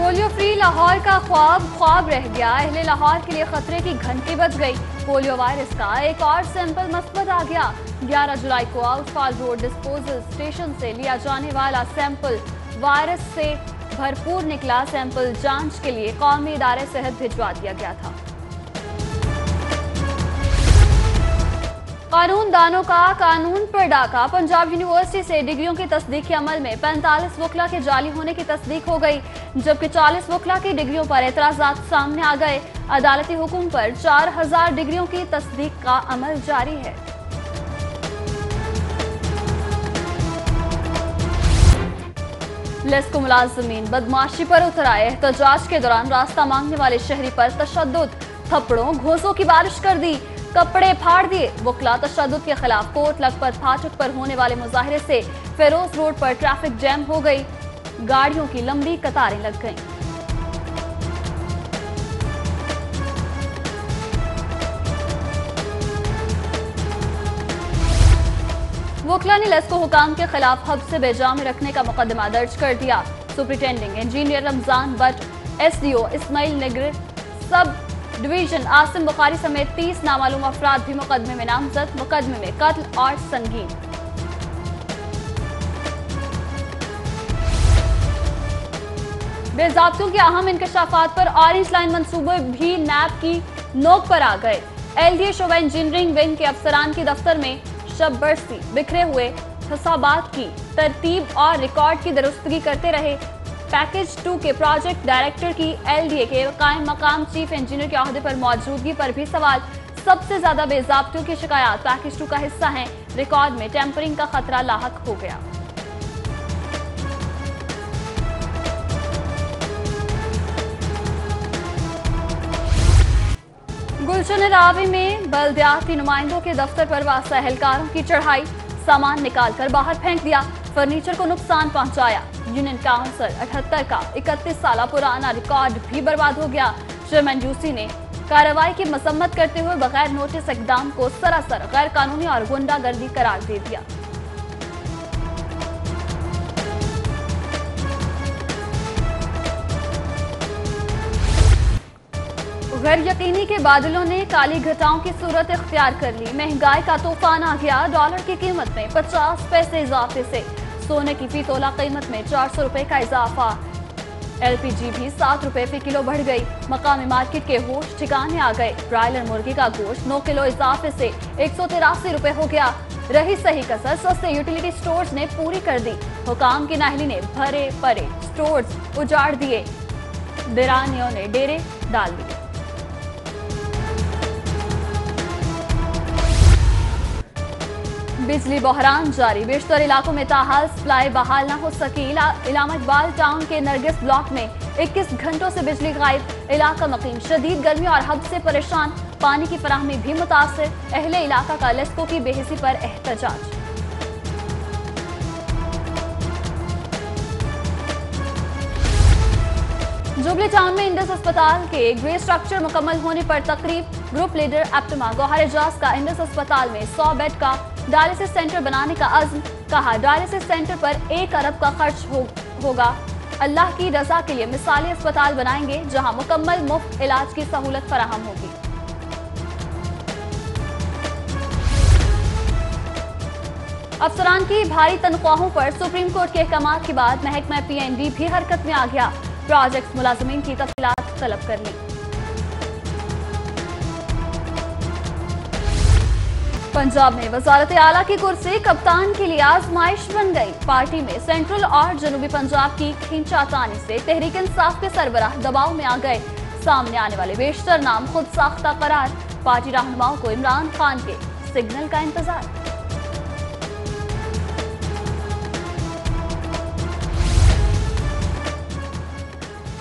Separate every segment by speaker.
Speaker 1: Polio free Lahore का ख्वाब रह गया। अहले लाहौर के लिए खतरे की घंटी बज गई। पोलियो वायरस का एक और सैंपल मस्बत आ गया। 11 जुलाई को आउटफॉल रोड डिस्पोजल स्टेशन से लिया जाने वाला सैंपल वायरस से भरपूर निकला। सैंपल जांच के लिए कौमी इदारे सेहत भिजवा दिया गया था। कानून दानों का कानून पर डाका। पंजाब यूनिवर्सिटी से डिग्रियों की तस्दीक अमल में 45 वकला के जाली होने की तस्दीक हो गई, जबकि 40 वकला की डिग्रियों पर एतराजात सामने आ गए। अदालती हुक्म पर 4000 डिग्रियों की तस्दीक का अमल जारी है। लेस्को मुलाजमीन बदमाशी पर उतर आए। एहतजाज के दौरान रास्ता मांगने वाले शहरी पर तशद्दुद, थप्पड़ों घूंसों की बारिश कर दी, कपड़े फाड़ दिए। वकला तशद्दुद के खिलाफ कोट लखपत फाटक पर होने वाले मुजाहरे से फेरोज रोड पर ट्रैफिक जैम हो गई। गाड़ियों की लंबी कतारें लग गईं। वकला ने लेस्को हुकाम के खिलाफ हब से बेजा में रखने का मुकदमा दर्ज कर दिया। Superintending engineer Ramzan Butt, SDO Ismail Nigar, subdivision Asim Bukhari समेत 30 नामालूम अफराद भी मुकदमे में नामजद। मुकदमे में कत्ल और संगीन। बेज़ाब्तों के अहम इंकशाफात पर ऑरेंज लाइन मंसूबे भी नैब की नोक पर आ गए। LDA शोबा इंजीनियरिंग विंग के अफसरान के दफ्तर में शब बरसी बिखरे हुए हिसाबात की तरतीब और रिकॉर्ड की दुरुस्तगी करते रहे। पैकेज 2 के प्रोजेक्ट डायरेक्टर की LDA के कायम मकाम चीफ इंजीनियर के ओहदे पर मौजूदगी पर भी सवाल। सबसे ज्यादा बेज़ाब्तों की शिकायत पैकेज 2 का हिस्सा हैं। रिकॉर्ड में टेम्परिंग का खतरा लाहक हो गया। गुलशन रावी में बल्दियाती नुमाइंदों के दफ्तर पर वास्ता एहलकारों की चढ़ाई। सामान निकालकर बाहर फेंक दिया। फर्नीचर को नुकसान पहुंचाया। यूनियन काउंसिल 78 का 31 साल पुराना रिकॉर्ड भी बर्बाद हो गया। चेयरमैन यूसी ने कार्रवाई की मसम्मत करते हुए बगैर नोटिस इकदाम को सरासर गैर कानूनी और गुंडागर्दी करार दे दिया। गैर यकीनी के बादलों ने काली घटाओं की सूरत इख्तियार कर ली। महंगाई का तूफान आ गया। डॉलर की कीमत में 50 पैसे इजाफे से सोने की फी तोला कीमत में 400 रुपए का इजाफा। LPG भी 7 रुपए फी किलो बढ़ गई। मकामी मार्केट के होश ठिकाने आ गए। ब्रायलर मुर्गी का गोश्त 9 किलो इजाफे से 183 रुपए हो गया। रही सही कसर सस्ते यूटिलिटी स्टोर्स ने पूरी कर दी। हुकाम की नाहली ने भरे परे स्टोर्स उजाड़ दिए। दिरानियों ने डेरे डाल दिए। बिजली बहरान जारी। बेशतर इलाकों में ताहाल सप्लाई बहाल न हो सकी। इलामा इकबाल टाउन के नरगिस ब्लॉक में 21 घंटों से बिजली गायब। इलाका मकीन शदीद गर्मी और हब से परेशान। पानी की फराहमी भी मुतासर। अहले इलाका का लेस्को की बेहिसी पर एहतजाज। जुबली टाउन में इंडस अस्पताल के ग्रे स्ट्रक्चर मुकम्मल होने पर तकरीब। Group leader APTMA Gohar Ejaz का इंडस अस्पताल में 100 बेड का डायलिसिस सेंटर बनाने का अज़्म। कहा डायलिसिस सेंटर पर 1 अरब का खर्च होगा। अल्लाह की रजा के लिए मिसाली अस्पताल बनाएंगे जहां मुकम्मल मुफ्त इलाज की सहूलत फराहम होगी। अफसरान की भारी तनख्वाहों पर सुप्रीम कोर्ट के अहकामात के बाद महकमा PNB भी हरकत में आ गया। प्रोजेक्ट मुलाजमीन की तफसीलात तलब कर ली। पंजाब में वजारत आला की कुर्सी कप्तान के लिए आजमाइश बन गई। पार्टी में सेंट्रल और जनूबी पंजाब की खींचातानी से तहरीक इंसाफ के सरबराह दबाव में आ गए। सामने आने वाले बेशतर नाम खुद साख्ता करार। पार्टी रहनुमाओं को इमरान खान के सिग्नल का इंतजार।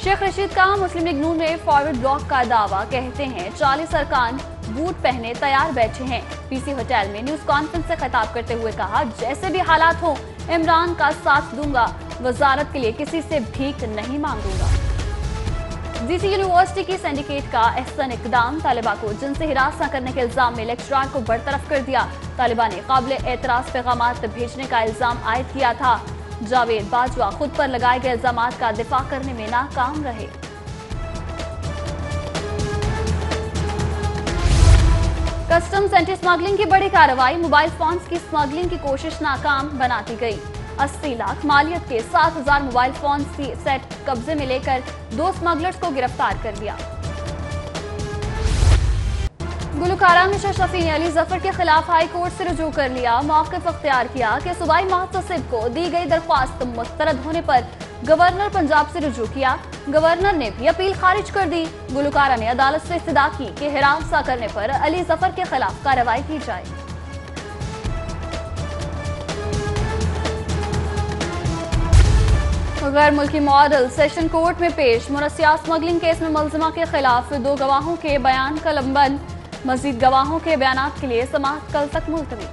Speaker 1: शेख रशीद का मुस्लिम लीग नून में फॉरवर्ड ब्लॉक का दावा। कहते हैं 40 अरकान बूट पहने तैयार बैठे हैं। PC होटल में न्यूज कॉन्फ्रेंस से खिताब करते हुए कहा, जैसे भी हालात हो इमरान का साथ दूंगा। वजारत के लिए किसी से भीख नहीं मांगूंगा। DC यूनिवर्सिटी की सिंडिकेट का एहसन इकदाम। तालिबा को जिनसे हिरास न करने के इल्जाम में लेक्चरार को बरतरफ कर दिया। तालिबा ने काबिल एतराज पैगामात भेजने का इल्जाम आयद किया था। जावेद बाजवा खुद पर लगाए गए इल्जामात का दिफा करने में नाकाम रहे। कस्टम्स एंटी स्मगलिंग की बड़ी कार्रवाई, मोबाइल फोन्स की स्मगलिंग की कोशिश नाकाम बना दी गई। 80 लाख मालियत के 7000 मोबाइल फोन सेट कब्जे में लेकर 2 स्मगलर्स को गिरफ्तार कर लिया। गुलकारा मिशा शफी ने अली जफर के खिलाफ हाई कोर्ट से रुजू कर लिया। मौक़िफ़ अख्तियार किया कि सूबाई मुहतसिब को दी गई दरख्वास्त मुस्तरद होने पर गवर्नर पंजाब से रुजू किया। गवर्नर ने भी अपील खारिज कर दी। गुलकारा ने अदालत से इस्तदा की कि हिरासत करने पर अली जफर के खिलाफ कार्रवाई की जाए। गैर मुल्की मॉडल सेशन कोर्ट में पेश, मुनस्सिया स्मगलिंग केस में मुलजिमा के खिलाफ 2 गवाहों के बयान का लंबन। मजीद गवाहों के बयानात के लिए समाअत कल तक मुलतवी।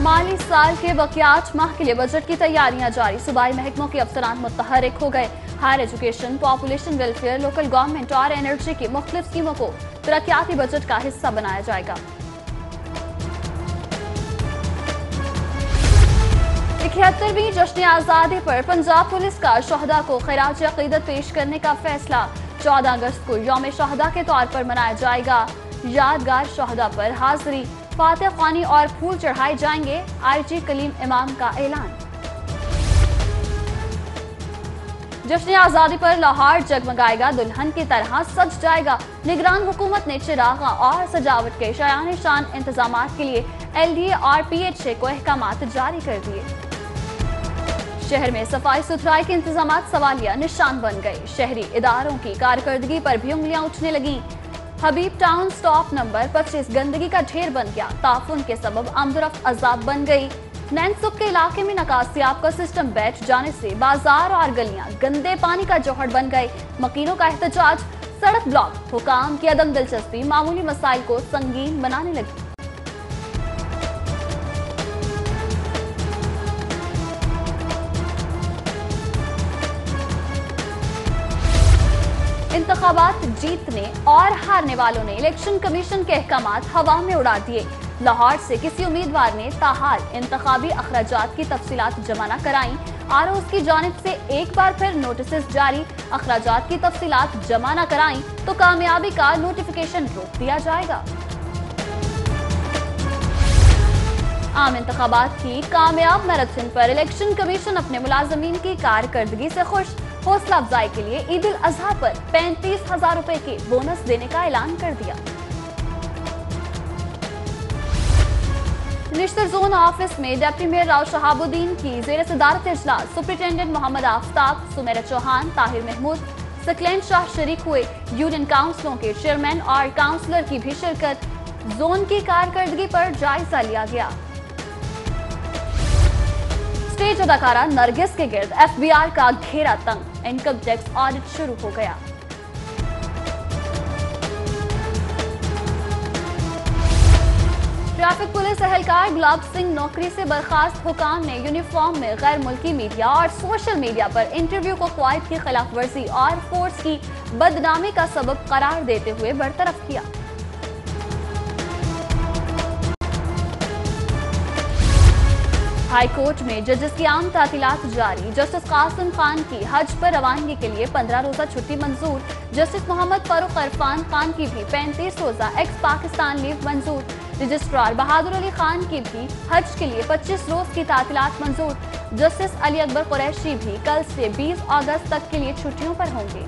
Speaker 1: माली साल के बकियात माह के लिए बजट की तैयारियां जारी, सूबाई महकमों के अफसरान मुतहरिक हो गए। Higher education, population welfare, local government और एनर्जी की मुख्तलिफ स्कीमों को तरक्याती बजट का हिस्सा बनाया जाएगा। 71वीं जश्न आज़ादी पर पंजाब पुलिस का शहदा को खिराज अकीदत पेश करने का फैसला। 14 अगस्त को यौम शहदा के तौर पर मनाया जाएगा। यादगार शहदा पर हाजिरी, फातिह ख्वानी और फूल चढ़ाए जाएंगे। IG कलीम इमाम का ऐलान। जश्न आज़ादी पर लाहौर जगमगाएगा, दुल्हन की तरह सज जाएगा। निगरान हुकूमत ने चिरागा और सजावट के शायान शान इंतजामात के लिए LDA और PHA को अहकामात जारी कर दिए। शहर में सफाई सुथराई के इंतजामात सवालिया निशान बन गए। शहरी इदारों की कारकर्दगी पर भी उंगलियां उठने लगी। हबीब टाउन स्टॉप नंबर 25 गंदगी का ढेर बन गया। ताफुन के सबब आमदरफ्त अजाब बन गई। नैनसुख के इलाके में नकासियाब का सिस्टम बैठ जाने से बाजार और गलियां गंदे पानी का जौहर बन गए। मकीनों का एहतजाज, सड़क ब्लॉक, हुकाम की अदम दिलचस्पी मामूली मसाइल को संगीन बनाने लगी। इंतखाबात जीतने और हारने वालों ने इलेक्शन कमीशन के अहकामात हवा में उड़ा दिए। लाहौर से किसी उम्मीदवार ने ताहाल इंतखाबी अखराजात की तफसीलात जमा न कराई। ROs की जानिब से एक बार फिर नोटिस जारी, अखराजात की तफसीलात जमा न कराई तो कामयाबी का नोटिफिकेशन रोक दिया जाएगा। आम इंतखाबात की कामयाब मैराथन पर इलेक्शन कमीशन अपने मुलाजमीन की कारकर्दगी से खुश। हौसला अफजाई के लिए ईद उल अजहा पर 35,000 रुपए के बोनस देने का ऐलान कर दिया। निश्तर जोन ऑफिस में डिप्टी मेयर राव शहाबुद्दीन की जेर सदारत इजलास, सुपरिटेंडेंट मोहम्मद आफ्ताब, सुमेरा चौहान, ताहिर महमूद, सकलैन शाह शरीक हुए। यूनियन काउंसिलों के चेयरमैन और काउंसलर की भी शिरकत। जोन की कारकर्दगी पर जायजा लिया गया। स्टेज अदाकारा नरगिस के गिर्द FBI का घेरा तंग, इनकम टैक्स ऑडिट शुरू हो गया। ट्रैफिक पुलिस एहलकार गुलाब सिंह नौकरी से बर्खास्त, हुकाम ने यूनिफॉर्म में गैर मुल्की मीडिया और सोशल मीडिया पर इंटरव्यू को क़वाइद की खिलाफ वर्जी और फोर्स की बदनामी का सबब करार देते हुए बरतरफ किया। हाई कोर्ट में जजेस की आम तातीलात जारी। जस्टिस कासिम खान की हज पर रवानगी के लिए 15 रोजा छुट्टी मंजूर। जस्टिस मोहम्मद फारूक इरफान खान की भी 35 रोजा एक्स पाकिस्तान लीव मंजूर। रजिस्ट्रार बहादुर अली खान की भी हज के लिए 25 रोज की तातीलात मंजूर। जस्टिस अली अकबर कुरैशी भी कल से 20 अगस्त तक के लिए छुट्टियों पर होंगे।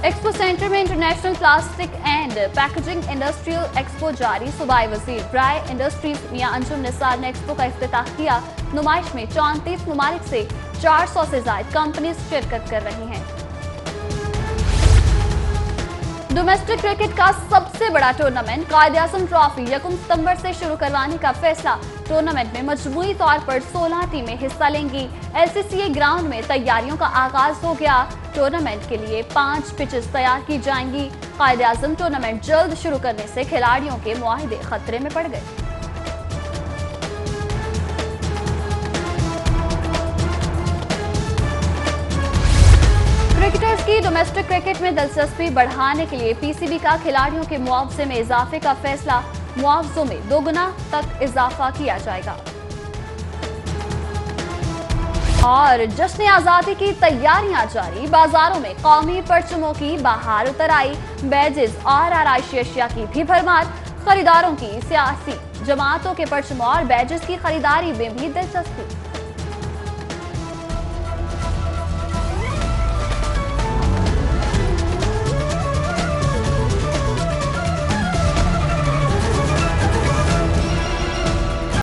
Speaker 1: एक्सपो सेंटर में international plastic and packaging industrial expo जारी। सूबाई वजीर ब्राय इंडस्ट्रीज मियां अंजुम निसार ने एक्सपो का इफ्तिताह किया। नुमाइश में 34 ममालिक से 400 से ज्यादा कंपनीज शिरकत कर रही हैं। डोमेस्टिक क्रिकेट का सबसे बड़ा टूर्नामेंट कायद-ए-आज़म ट्रॉफी 1 सितंबर से शुरू करवाने का फैसला। टूर्नामेंट में मजमूई तौर पर 16 टीमें हिस्सा लेंगी। LCCA ग्राउंड में तैयारियों का आगाज हो गया। टूर्नामेंट के लिए 5 पिचेस तैयार की जाएंगी। कायद-ए-आज़म टूर्नामेंट जल्द शुरू करने से खिलाड़ियों के मुआहदे खतरे में पड़ गए। क्रिकेटर्स की डोमेस्टिक क्रिकेट में दिलचस्पी बढ़ाने के लिए पीसीबी का खिलाड़ियों के मुआवजे में इजाफे का फैसला। मुआवजों में 2 गुना तक इजाफा किया जाएगा। और जश्न आजादी की तैयारियां जारी, बाजारों में कौमी परचमों की बहार उतर आई। बैजेस और आराइशी अशिया की भी भरमार। खरीदारों की सियासी जमातों के परचमों और बैजेस की खरीदारी में भी दिलचस्पी।